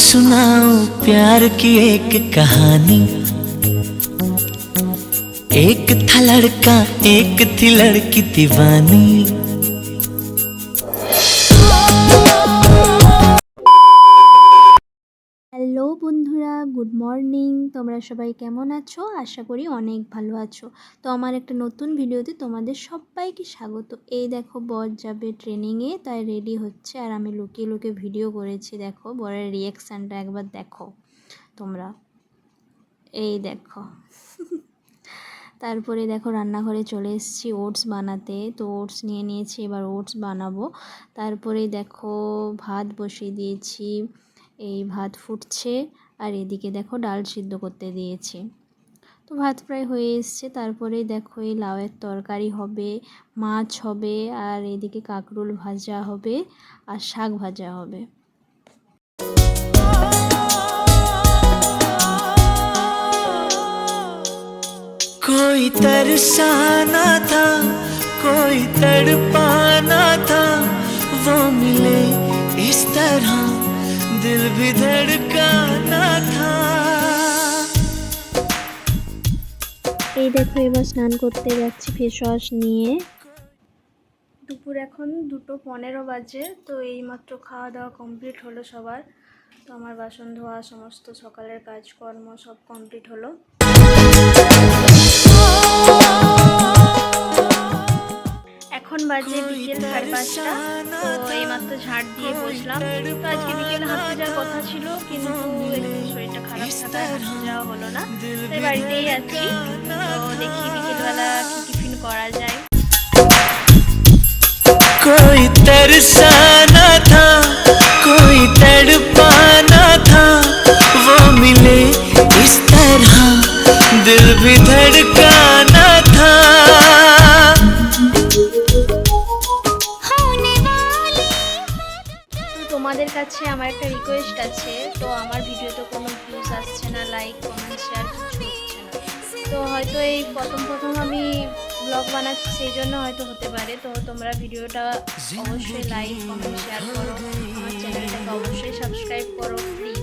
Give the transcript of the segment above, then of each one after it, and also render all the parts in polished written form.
सुनाओ प्यार की एक कहानी। एक था लड़का एक थी लड़की दीवानी। হ্যালো বন্ধুরা, গুড মর্নিং। তোমরা সবাই কেমন আছো? আশা করি অনেক ভালো আছো। তো আমার একটা নতুন ভিডিওতে তোমাদের সবাইকে স্বাগত। এই দেখো, বর যাবে ট্রেনিংয়ে, তাই রেডি হচ্ছে। আর আমি লুকিয়ে লুকিয়ে ভিডিও করেছি। দেখো বরের রিয়াকশানটা একবার দেখো তোমরা। এই দেখো। তারপরে দেখো রান্নাঘরে চলে এসেছি ওটস বানাতে। তো ওটস নিয়ে নিয়েছি, এবার ওটস বানাবো। তারপরে দেখো ভাত বসিয়ে দিয়েছি, এই ভাত ফুটছে। আর এদিকে দেখো ডাল সিদ্ধ করতে দিয়েছি। তো ভাত প্রায় হয়ে এসছে। তারপরে দেখো এই লাউয়ের তরকারি হবে, মাছ হবে, আর এদিকে কাঁকরোল ভাজা হবে, আর শাক ভাজা হবে। कोई तरसाना था कोई तड़पाना था, वो मिले इस तरह दिल भी धड़काना था। এই দেখো এবার স্নান করতে যাচ্ছি ফেস ওয়াশ নিয়ে। দুপুর এখন 2:15 বাজে। তো এইমাত্র খাওয়া দাওয়া কমপ্লিট হলো সবার। তো আমার বাসন ধোয়া সমস্ত সকালের কাজকর্ম সব কমপ্লিট হলো। এখন বাজে বিকেল 5:30। তো এইমাত্র ঝাড় দিয়ে বসলাম। তো আজকে বিকেলে হাঁটতে যাওয়ার কথা ছিল, কিন্তু একটু শরীরটা খারাপ থাকায় হাঁটতে যাওয়া হলো না। তাই বাড়িতেই আছি। তো দেখি বিকেলবেলা কি টিফিন করা যায়। कोई तरसाना था कोई तड़पाना था, वो मिले इस तरह दिल भी धड़काना था। তোমাদের কাছে আমার একটা রিকোয়েস্ট আছে। তো আমার ভিডিওতে কোনো ভিউজ আসছে না, লাইক কমেন্ট শেয়ার কিছু হচ্ছে না। তো হয়তো এই প্রথম আমি ব্লগ বানাচ্ছি, সেই জন্য হয়তো হতে পারে। তো তোমরা ভিডিওটা অবশ্যই লাইক কমেন্ট শেয়ার করো, আমার চ্যানেলটাকে অবশ্যই সাবস্ক্রাইব করো প্লিজ।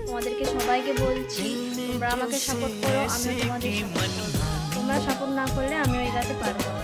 তোমাদেরকে সবাইকে বলছি, তোমরা আমাকে সাপোর্ট করো, আমি তোমাদের সাপোর্ট করবো। তোমরা সাপোর্ট না করলে আমিও এগাতে পারবো না।